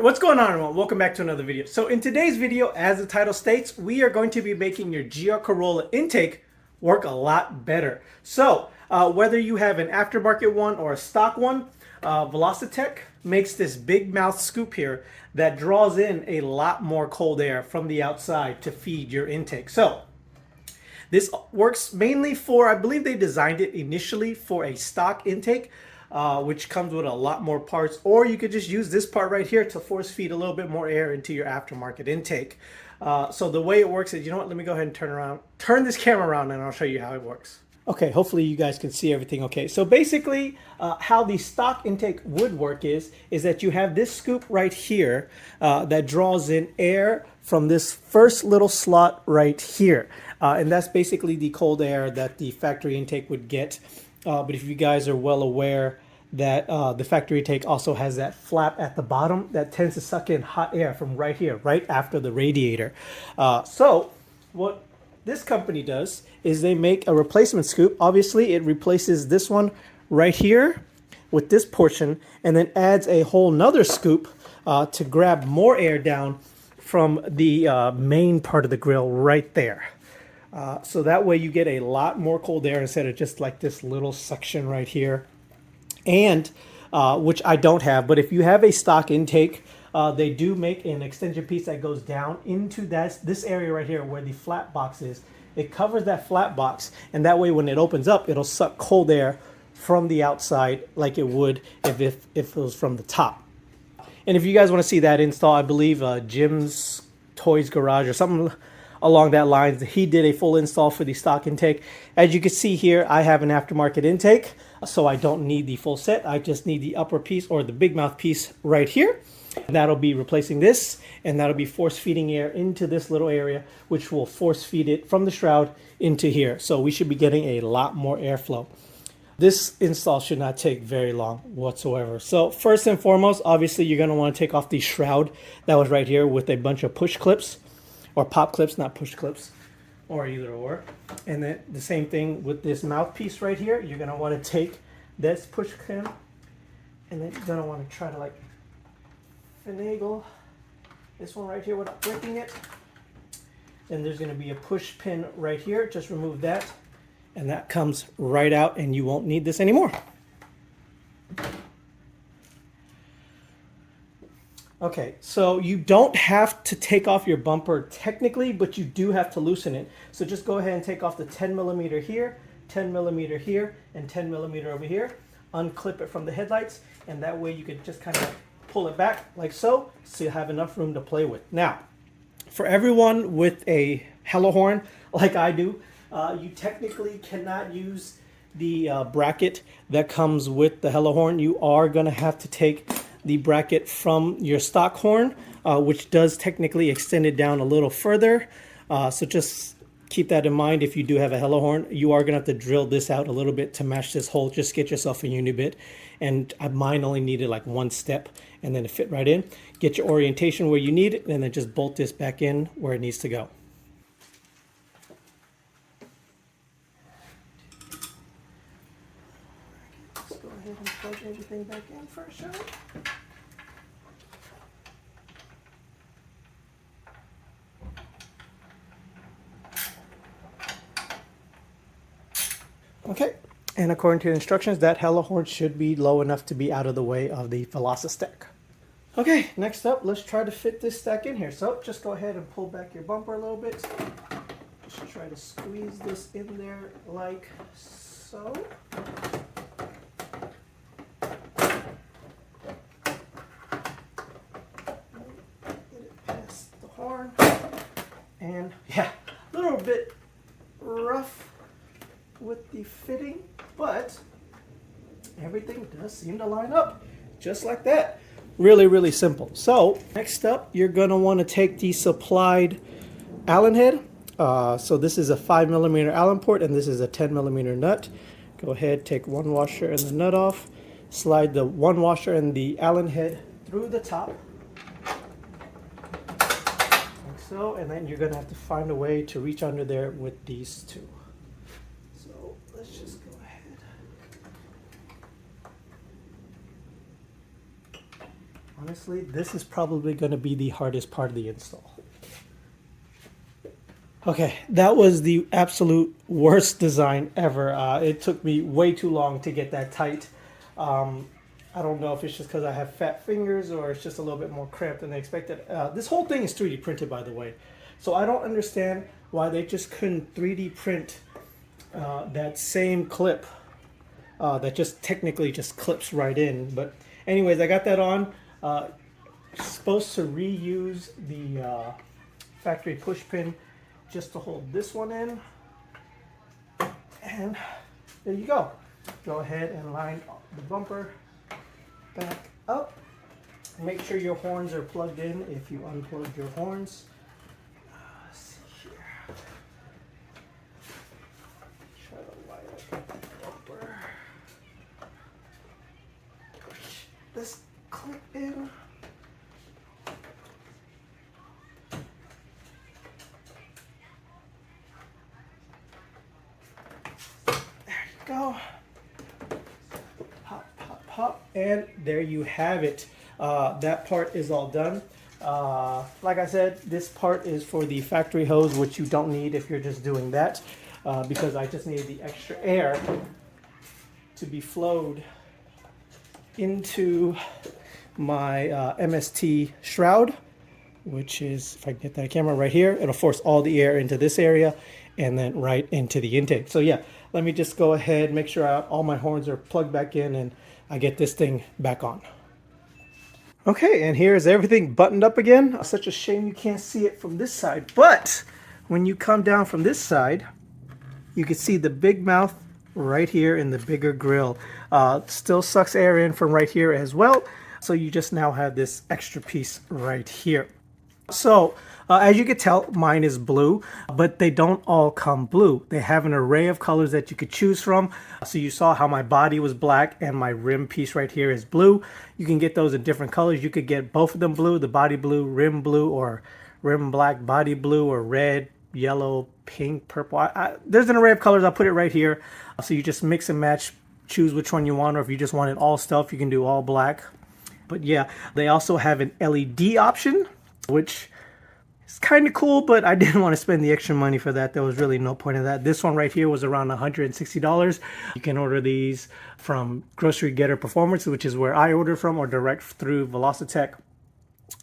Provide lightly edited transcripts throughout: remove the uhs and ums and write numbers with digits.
What's going on, everyone? Welcome back to another video. So in today's video, as the title states, we are going to be making your GR Corolla intake work a lot better. So whether you have an aftermarket one or a stock one, Velossa makes this big mouth scoop here that draws in a lot more cold air from the outside to feed your intake. So this works mainly for, I believe they designed it initially for a stock intake, which comes with a lot more parts, or you could just use this part right here to force feed a little bit more air into your aftermarket intake. So the way it works is, you know what, let me go ahead and turn this camera around and I'll show you how it works. Okay, hopefully you guys can see everything okay. So basically how the stock intake would work is that you have this scoop right here that draws in air from this first little slot right here. And that's basically the cold air that the factory intake would get. But if you guys are well aware that the factory intake also has that flap at the bottom that tends to suck in hot air from right here, right after the radiator. So what this company does is they make a replacement scoop. Obviously, it replaces this one right here with this portion and then adds a whole nother scoop to grab more air down from the main part of the grill right there. So that way you get a lot more cold air instead of just like this little section right here. And which I don't have, but if you have a stock intake, they do make an extension piece that goes down into this area right here where the flat box is. It covers that flat box, and that way when it opens up, it'll suck cold air from the outside like it would if it was from the top. And if you guys want to see that install, I believe Jim's Toys Garage or something along that line, he did a full install for the stock intake. As you can see here, I have an aftermarket intake, so I don't need the full set. I just need the upper piece or the big mouth piece right here. And that'll be replacing this, and that'll be force feeding air into this little area, which will force feed it from the shroud into here. So we should be getting a lot more airflow. This install should not take very long whatsoever. So first and foremost, obviously you're going to want to take off the shroud that was right here with a bunch of push clips. Or pop clips, not push clips, or either or. And then the same thing with this mouthpiece right here. You're going to want to take this push pin, and then you're going to want to try to like finagle this one right here without breaking it. Then there's going to be a push pin right here. Just remove that, and that comes right out, and you won't need this anymore. Okay, so you don't have to take off your bumper technically, but you do have to loosen it. So just go ahead and take off the 10 millimeter here, 10 millimeter here, and 10 millimeter over here. Unclip it from the headlights, and that way you can just kind of pull it back like so you have enough room to play with. Now, for everyone with a hella horn like I do, you technically cannot use the bracket that comes with the hella horn. You are going to have to take the bracket from your stock horn, which does technically extend it down a little further. So just keep that in mind. If you do have a hella horn, you are going to have to drill this out a little bit to match this hole. Just get yourself a unibit. And mine only needed like one step and then it fit right in. Get your orientation where you need it, and then just bolt this back in where it needs to go. Let's go ahead and plug everything back in first, shall we? Okay, and according to the instructions, that hella horn should be low enough to be out of the way of the Velossa stack. Okay, next up, let's try to fit this stack in here. So just go ahead and pull back your bumper a little bit. Just try to squeeze this in there like so. Get it past the horn. And yeah, a little bit rough with the fitting, but everything does seem to line up just like that. Really, really simple. So next up, you're going to want to take the supplied Allen head. So this is a 5 millimeter Allen port, and this is a 10 millimeter nut. Go ahead, take one washer and the nut off. Slide the one washer and the Allen head through the top, like so, and then you're going to have to find a way to reach under there with these two. So let's just go ahead. Honestly, this is probably going to be the hardest part of the install. Okay, that was the absolute worst design ever. It took me way too long to get that tight. I don't know if it's just because I have fat fingers or it's just a little bit more cramped than I expected. This whole thing is 3D printed, by the way. So I don't understand why they just couldn't 3D print that same clip that just technically just clips right in. But anyways, I got that on. Supposed to reuse the factory push pin just to hold this one in, and there you go. Go ahead and line the bumper back up. Make sure your horns are plugged in if you unplug your horns. Let's see here. Try to line up the bumper. Push this clip in. Go. Pop, pop, pop, and there you have it. That part is all done. Like I said, this part is for the factory hose, which you don't need if you're just doing that, because I just needed the extra air to be flowed into my MST shroud, which is, if I can get that camera right here, it'll force all the air into this area and then right into the intake. So yeah, let me just go ahead, make sure all my horns are plugged back in and I get this thing back on. Okay, and here's everything buttoned up again. Such a shame you can't see it from this side, but when you come down from this side, you can see the big mouth right here in the bigger grill. Still sucks air in from right here as well. So you just now have this extra piece right here. So as you can tell, mine is blue, but they don't all come blue. They have an array of colors that you could choose from. So you saw how my body was black and my rim piece right here is blue. You can get those in different colors. You could get both of them blue, the body blue, or rim black, body blue, or red, yellow, pink, purple. There's an array of colors. I'll put it right here. So you just mix and match, choose which one you want, or if you just want it all stealth, you can do all black. But yeah, they also have an LED option, which is kind of cool, but I didn't want to spend the extra money for that. There was really no point in that. This one right here was around $160. You can order these from Grocery Getter Performance, which is where I order from, or direct through Velossa.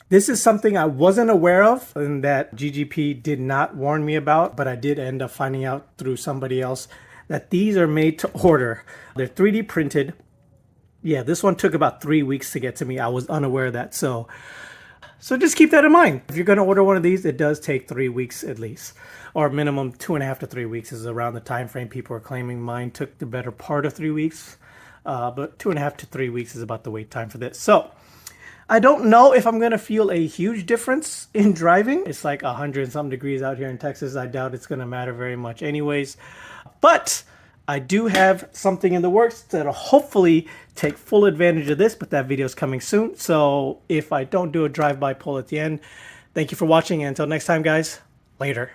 This is something I wasn't aware of and that GGP did not warn me about, but I did end up finding out through somebody else that these are made to order. They're 3D printed. Yeah, this one took about 3 weeks to get to me. I was unaware of that. So just keep that in mind. If you're going to order one of these, it does take 3 weeks at least, or minimum 2.5 to 3 weeks is around the time frame people are claiming. Mine took the better part of 3 weeks, but 2.5 to 3 weeks is about the wait time for this. So I don't know if I'm going to feel a huge difference in driving. It's like 100 and some degrees out here in Texas. I doubt it's going to matter very much anyways, but I do have something in the works that'll hopefully take full advantage of this, but that video is coming soon. So if I don't do a drive-by pull at the end, thank you for watching. And until next time, guys, later.